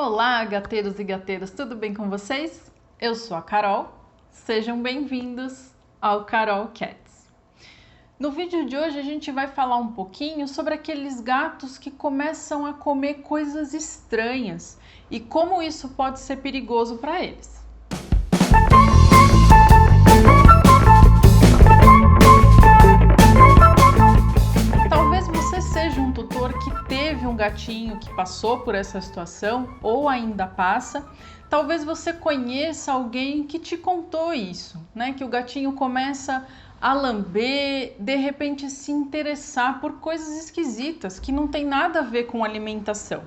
Olá, gateiros e gateiras, tudo bem com vocês? Eu sou a Carol, sejam bem-vindos ao Carol Cats. No vídeo de hoje a gente vai falar um pouquinho sobre aqueles gatos que começam a comer coisas estranhas e como isso pode ser perigoso para eles. Seja um tutor que teve um gatinho que passou por essa situação ou ainda passa, talvez você conheça alguém que te contou isso, né? Que o gatinho começa a lamber, de repente se interessar por coisas esquisitas que não tem nada a ver com alimentação.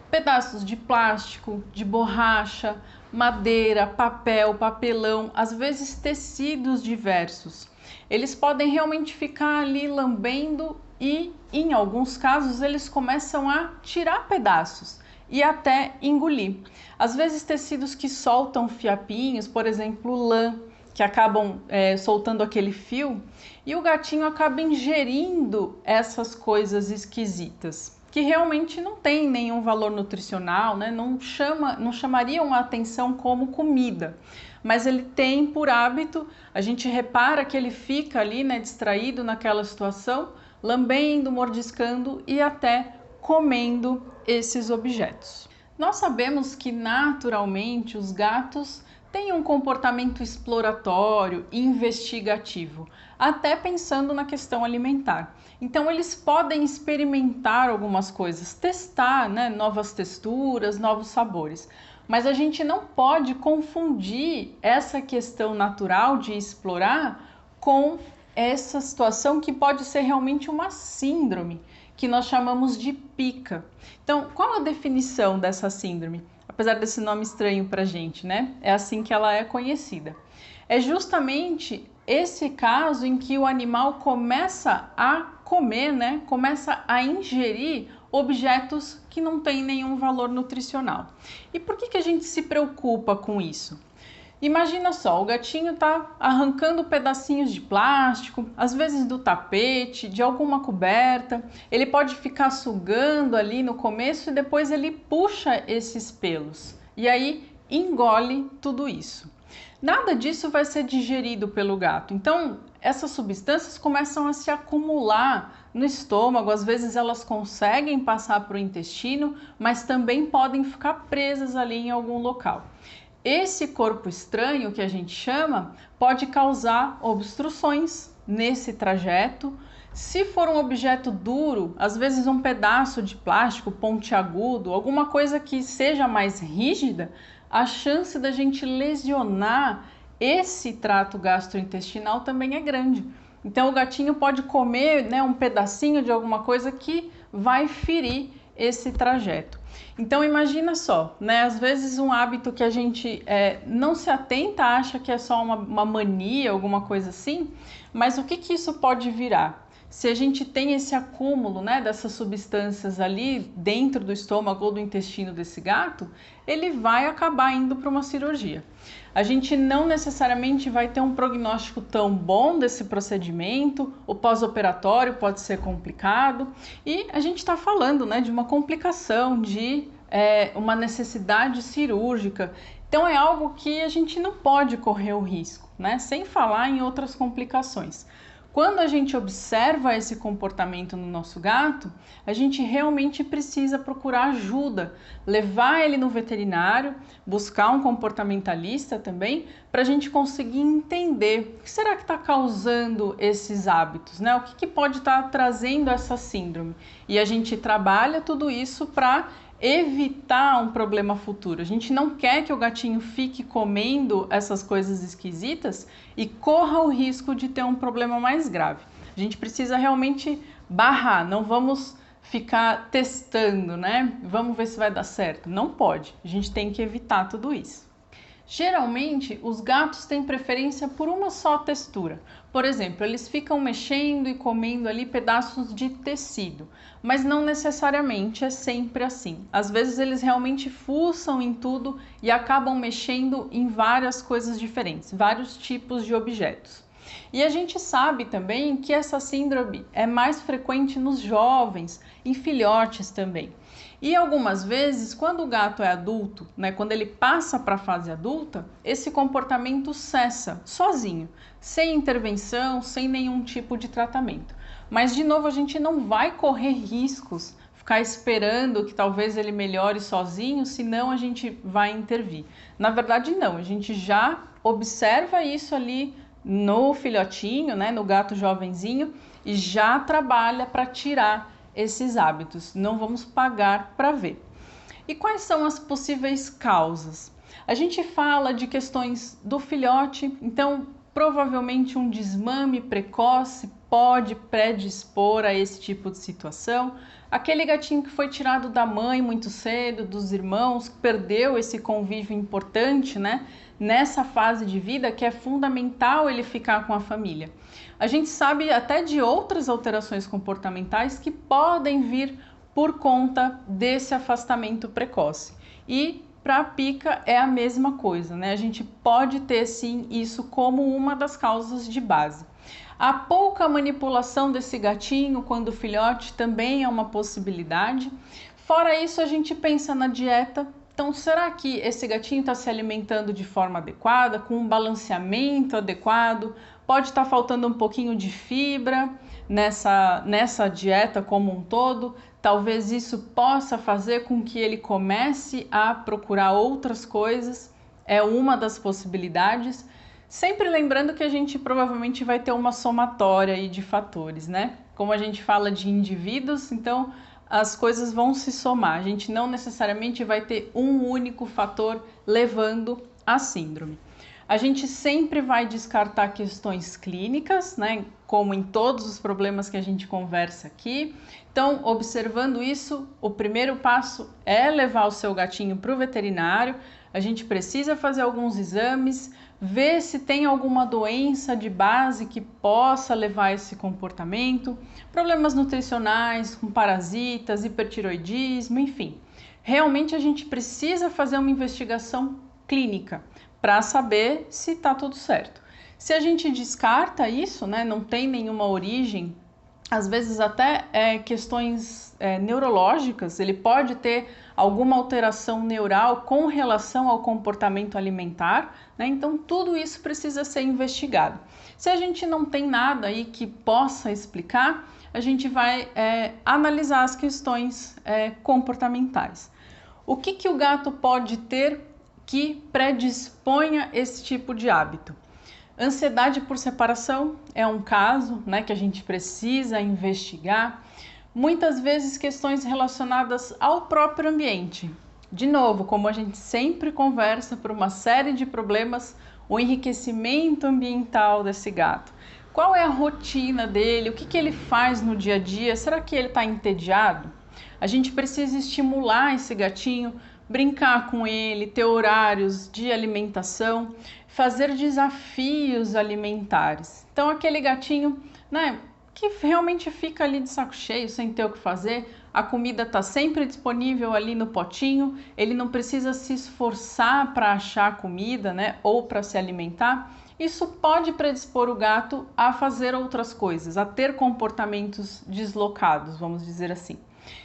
Pedaços de plástico, de borracha, madeira, papel, papelão, às vezes tecidos diversos. Eles podem realmente ficar ali lambendo e, em alguns casos, eles começam a tirar pedaços e até engolir. Às vezes tecidos que soltam fiapinhos, por exemplo, lã, que acabam soltando aquele fio, e o gatinho acaba ingerindo essas coisas esquisitas, que realmente não tem nenhum valor nutricional, né? Não chamariam a atenção como comida, mas ele tem por hábito, a gente repara que ele fica ali, né, distraído naquela situação, lambendo, mordiscando e até comendo esses objetos. Nós sabemos que naturalmente os gatos têm um comportamento exploratório, investigativo, até pensando na questão alimentar. Então eles podem experimentar algumas coisas, testar, né, novas texturas, novos sabores. Mas a gente não pode confundir essa questão natural de explorar com essa situação que pode ser realmente uma síndrome, que nós chamamos de pica. Então, qual a definição dessa síndrome? Apesar desse nome estranho para a gente, né? É assim que ela é conhecida. É justamente esse caso em que o animal começa a comer, né? Começa a ingerir objetos que não têm nenhum valor nutricional. E por que a gente se preocupa com isso? Imagina só, o gatinho está arrancando pedacinhos de plástico, às vezes do tapete, de alguma coberta. Ele pode ficar sugando ali no começo e depois ele puxa esses pelos e aí engole tudo isso. Nada disso vai ser digerido pelo gato. Então, essas substâncias começam a se acumular no estômago. Às vezes elas conseguem passar para o intestino, mas também podem ficar presas ali em algum local. Esse corpo estranho, que a gente chama, pode causar obstruções nesse trajeto. Se for um objeto duro, às vezes um pedaço de plástico pontiagudo, alguma coisa que seja mais rígida, a chance da gente lesionar esse trato gastrointestinal também é grande. Então o gatinho pode comer, né, um pedacinho de alguma coisa que vai ferir esse trajeto. Então imagina só, né? Às vezes um hábito que a gente não se atenta, acha que é só uma mania, alguma coisa assim, mas o que isso pode virar? Se a gente tem esse acúmulo, né, dessas substâncias ali dentro do estômago ou do intestino desse gato, ele vai acabar indo para uma cirurgia. A gente não necessariamente vai ter um prognóstico tão bom desse procedimento, o pós-operatório pode ser complicado e a gente está falando, né, de uma complicação, de uma necessidade cirúrgica. Então é algo que a gente não pode correr o risco, né, sem falar em outras complicações. Quando a gente observa esse comportamento no nosso gato, a gente realmente precisa procurar ajuda, levar ele no veterinário, buscar um comportamentalista também, para a gente conseguir entender o que será que está causando esses hábitos, né? O que pode estar trazendo essa síndrome. E a gente trabalha tudo isso para evitar um problema futuro. A gente não quer que o gatinho fique comendo essas coisas esquisitas e corra o risco de ter um problema mais grave. A gente precisa realmente barrar, não vamos ficar testando, né? Vamos ver se vai dar certo. Não pode, a gente tem que evitar tudo isso. Geralmente, os gatos têm preferência por uma só textura. Por exemplo, eles ficam mexendo e comendo ali pedaços de tecido, mas não necessariamente é sempre assim. Às vezes eles realmente fuçam em tudo e acabam mexendo em várias coisas diferentes, vários tipos de objetos. E a gente sabe também que essa síndrome é mais frequente nos jovens, em filhotes também. E algumas vezes, quando o gato é adulto, né, quando ele passa para a fase adulta, esse comportamento cessa sozinho, sem intervenção, sem nenhum tipo de tratamento. Mas, de novo, a gente não vai correr riscos, ficar esperando que talvez ele melhore sozinho, senão a gente vai intervir. Na verdade, não, a gente já observa isso ali no filhotinho, né, no gato jovenzinho, e já trabalha para tirar esses hábitos. Não vamos pagar para ver. E quais são as possíveis causas? A gente fala de questões do filhote, então provavelmente um desmame precoce pode predispor a esse tipo de situação. Aquele gatinho que foi tirado da mãe muito cedo, dos irmãos, perdeu esse convívio importante, né? Nessa fase de vida que é fundamental ele ficar com a família. A gente sabe até de outras alterações comportamentais que podem vir por conta desse afastamento precoce. E para a pica é a mesma coisa, né? A gente pode ter sim isso como uma das causas de base. A pouca manipulação desse gatinho quando filhote também é uma possibilidade. Fora isso, a gente pensa na dieta. Então, será que esse gatinho está se alimentando de forma adequada, com um balanceamento adequado? Pode estar faltando um pouquinho de fibra nessa dieta como um todo. Talvez isso possa fazer com que ele comece a procurar outras coisas. É uma das possibilidades. Sempre lembrando que a gente provavelmente vai ter uma somatória aí de fatores, né? Como a gente fala de indivíduos, então as coisas vão se somar. A gente não necessariamente vai ter um único fator levando à síndrome. A gente sempre vai descartar questões clínicas, né? Como em todos os problemas que a gente conversa aqui. Então, observando isso, o primeiro passo é levar o seu gatinho para o veterinário. A gente precisa fazer alguns exames, ver se tem alguma doença de base que possa levar a esse comportamento, problemas nutricionais, com parasitas, hipertiroidismo, enfim. Realmente a gente precisa fazer uma investigação clínica para saber se está tudo certo. Se a gente descarta isso, né, não tem nenhuma origem, às vezes até questões neurológicas, ele pode ter alguma alteração neural com relação ao comportamento alimentar, né? Então tudo isso precisa ser investigado. Se a gente não tem nada aí que possa explicar, a gente vai analisar as questões comportamentais. O que o gato pode ter que predisponha esse tipo de hábito? Ansiedade por separação é um caso, né, que a gente precisa investigar. Muitas vezes questões relacionadas ao próprio ambiente. De novo, como a gente sempre conversa por uma série de problemas, o enriquecimento ambiental desse gato. Qual é a rotina dele? O que ele faz no dia a dia? Será que ele está entediado? A gente precisa estimular esse gatinho, brincar com ele, ter horários de alimentação, fazer desafios alimentares. Então aquele gatinho, né, que realmente fica ali de saco cheio, sem ter o que fazer, a comida está sempre disponível ali no potinho, ele não precisa se esforçar para achar a comida, né, ou para se alimentar. Isso pode predispor o gato a fazer outras coisas, a ter comportamentos deslocados, vamos dizer assim.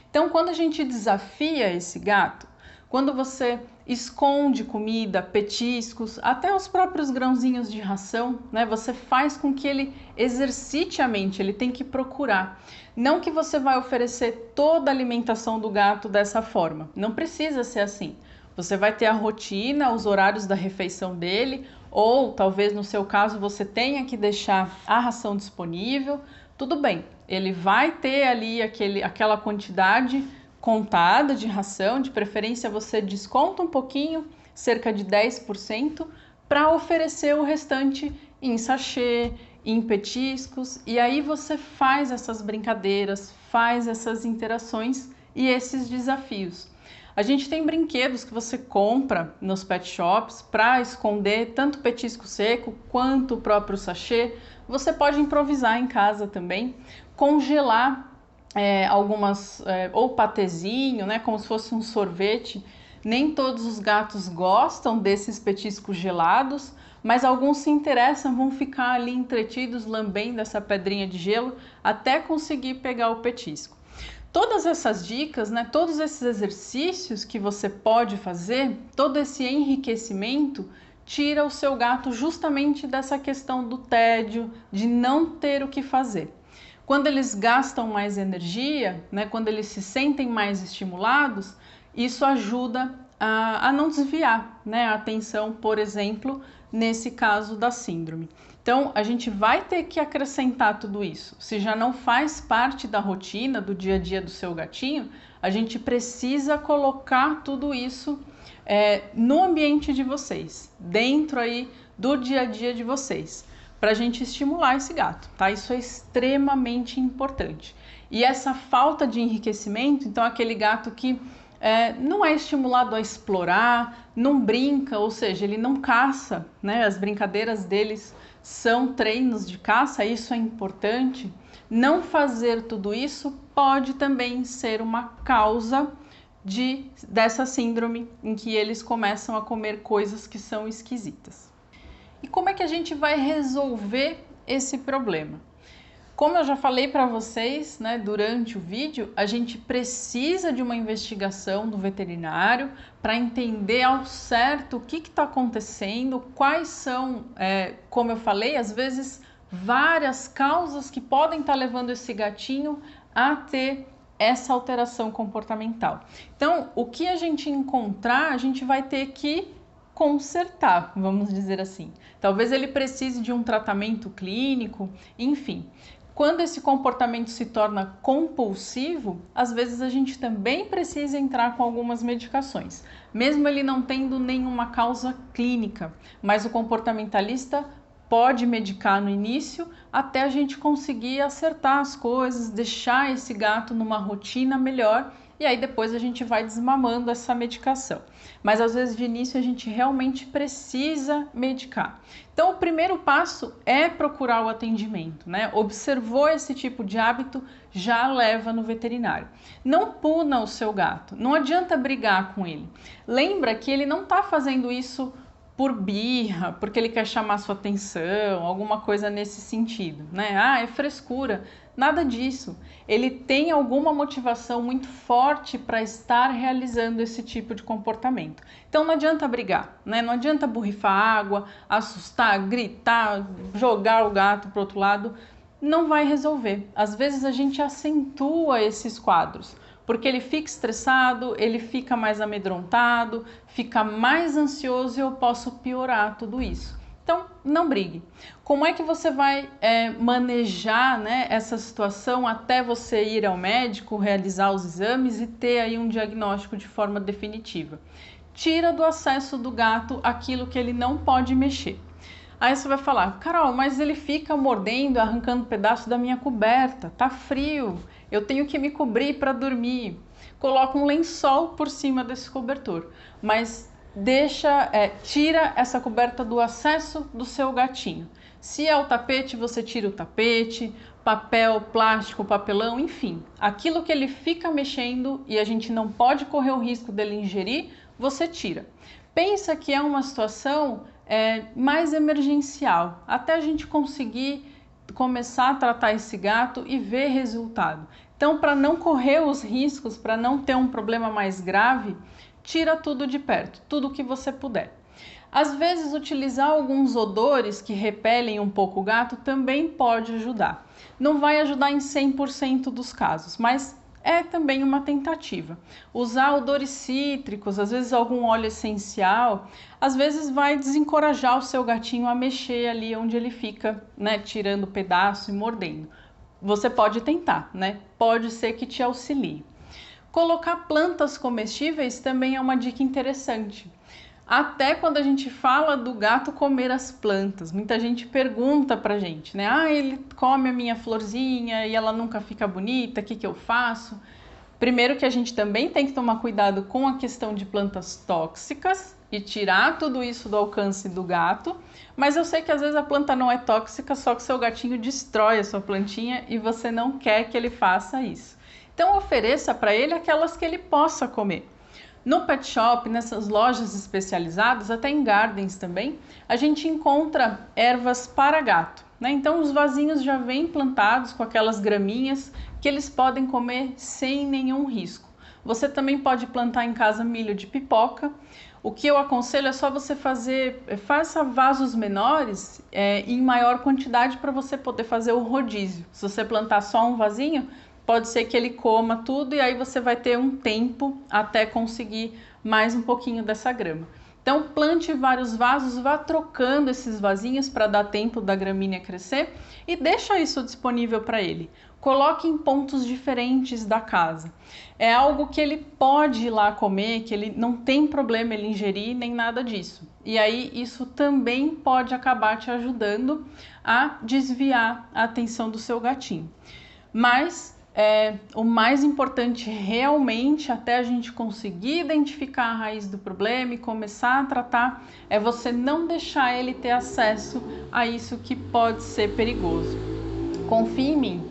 Então, quando a gente desafia esse gato, quando você esconde comida, petiscos, até os próprios grãozinhos de ração, né? Você faz com que ele exercite a mente, ele tem que procurar. Não que você vai oferecer toda a alimentação do gato dessa forma, não precisa ser assim. Você vai ter a rotina, os horários da refeição dele, ou talvez no seu caso você tenha que deixar a ração disponível, tudo bem. Ele vai ter ali aquela quantidade contada de ração, de preferência você desconta um pouquinho, cerca de 10%, para oferecer o restante em sachê, em petiscos, e aí você faz essas brincadeiras, faz essas interações e esses desafios. A gente tem brinquedos que você compra nos pet shops para esconder tanto o petisco seco quanto o próprio sachê. Você pode improvisar em casa também, congelar algumas, ou patezinho, né, como se fosse um sorvete. Nem todos os gatos gostam desses petiscos gelados, mas alguns se interessam, vão ficar ali entretidos lambendo essa pedrinha de gelo até conseguir pegar o petisco. Todas essas dicas, né, todos esses exercícios que você pode fazer, todo esse enriquecimento, tira o seu gato justamente dessa questão do tédio, de não ter o que fazer. Quando eles gastam mais energia, né, quando eles se sentem mais estimulados, isso ajuda a não desviar, né, a atenção, por exemplo, nesse caso da síndrome. Então, a gente vai ter que acrescentar tudo isso. Se já não faz parte da rotina, do dia a dia do seu gatinho, a gente precisa colocar tudo isso no ambiente de vocês, dentro aí do dia a dia de vocês, para a gente estimular esse gato, tá? Isso é extremamente importante. E essa falta de enriquecimento, então aquele gato que não é estimulado a explorar, não brinca, ou seja, ele não caça, né? As brincadeiras deles são treinos de caça, isso é importante. Não fazer tudo isso pode também ser uma causa dessa síndrome em que eles começam a comer coisas que são esquisitas. E como é que a gente vai resolver esse problema? Como eu já falei para vocês, né, durante o vídeo, a gente precisa de uma investigação do veterinário para entender ao certo o que está acontecendo, quais são, como eu falei, às vezes várias causas que podem estar levando esse gatinho a ter essa alteração comportamental. Então, o que a gente encontrar, a gente vai ter que consertar, vamos dizer assim. Talvez ele precise de um tratamento clínico, enfim. Quando esse comportamento se torna compulsivo, às vezes a gente também precisa entrar com algumas medicações, mesmo ele não tendo nenhuma causa clínica, mas o comportamentalista pode medicar no início até a gente conseguir acertar as coisas, deixar esse gato numa rotina melhor e aí depois a gente vai desmamando essa medicação. Mas às vezes de início a gente realmente precisa medicar. Então o primeiro passo é procurar o atendimento, né? Observou esse tipo de hábito, já leva no veterinário. Não puna o seu gato, não adianta brigar com ele. Lembra que ele não está fazendo isso por birra, porque ele quer chamar sua atenção, alguma coisa nesse sentido, né? Ah, é frescura. Nada disso. Ele tem alguma motivação muito forte para estar realizando esse tipo de comportamento. Então não adianta brigar, né? Não adianta borrifar água, assustar, gritar, jogar o gato para o outro lado. Não vai resolver. Às vezes a gente acentua esses quadros, porque ele fica estressado, ele fica mais amedrontado, fica mais ansioso e eu posso piorar tudo isso. Então, não brigue. Como é que você vai manejar, né, essa situação até você ir ao médico, realizar os exames e ter aí um diagnóstico de forma definitiva? Tira do acesso do gato aquilo que ele não pode mexer. Aí você vai falar, Carol, mas ele fica mordendo, arrancando pedaço da minha coberta, tá frio, eu tenho que me cobrir para dormir. Coloca um lençol por cima desse cobertor, mas tira essa coberta do acesso do seu gatinho. Se é o tapete, você tira o tapete, papel, plástico, papelão, enfim. Aquilo que ele fica mexendo e a gente não pode correr o risco dele ingerir, você tira. Pensa que é uma situação mais emergencial, até a gente conseguir começar a tratar esse gato e ver resultado. Então, para não correr os riscos, para não ter um problema mais grave, tira tudo de perto, tudo que você puder. Às vezes, utilizar alguns odores que repelem um pouco o gato também pode ajudar. Não vai ajudar em 100% dos casos, mas é também uma tentativa. Usar odores cítricos, às vezes algum óleo essencial, às vezes vai desencorajar o seu gatinho a mexer ali onde ele fica, né, tirando pedaço e mordendo. Você pode tentar, né? Pode ser que te auxilie. Colocar plantas comestíveis também é uma dica interessante. Até quando a gente fala do gato comer as plantas, muita gente pergunta pra gente, né? Ah, ele come a minha florzinha e ela nunca fica bonita, o que eu faço? Primeiro que a gente também tem que tomar cuidado com a questão de plantas tóxicas e tirar tudo isso do alcance do gato, mas eu sei que às vezes a planta não é tóxica, só que seu gatinho destrói a sua plantinha e você não quer que ele faça isso. Então ofereça para ele aquelas que ele possa comer. No pet shop, nessas lojas especializadas, até em gardens também, a gente encontra ervas para gato, né? Então os vasinhos já vêm plantados com aquelas graminhas que eles podem comer sem nenhum risco. Você também pode plantar em casa milho de pipoca. O que eu aconselho é só você faça vasos menores em maior quantidade para você poder fazer o rodízio. Se você plantar só um vasinho, pode ser que ele coma tudo e aí você vai ter um tempo até conseguir mais um pouquinho dessa grama. Então plante vários vasos, vá trocando esses vasinhos para dar tempo da gramínea crescer e deixa isso disponível para ele. Coloque em pontos diferentes da casa. É algo que ele pode ir lá comer, que ele não tem problema ele ingerir, nem nada disso. E aí isso também pode acabar te ajudando a desviar a atenção do seu gatinho. Mas o mais importante realmente, até a gente conseguir identificar a raiz do problema e começar a tratar, é você não deixar ele ter acesso a isso que pode ser perigoso. Confie em mim,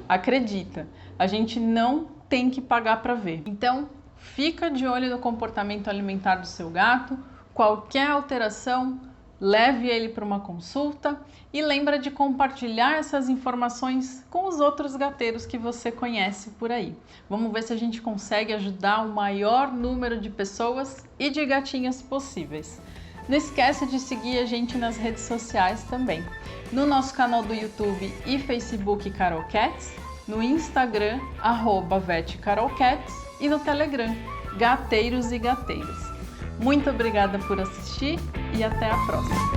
acredita, a gente não tem que pagar para ver. Então, fica de olho no comportamento alimentar do seu gato, qualquer alteração, leve ele para uma consulta e lembra de compartilhar essas informações com os outros gateiros que você conhece por aí. Vamos ver se a gente consegue ajudar o maior número de pessoas e de gatinhas possíveis. Não esquece de seguir a gente nas redes sociais também. No nosso canal do YouTube e Facebook Carol Cats, no Instagram @vetcarolcats e no Telegram Gateiros e Gateiras. Muito obrigada por assistir e até a próxima!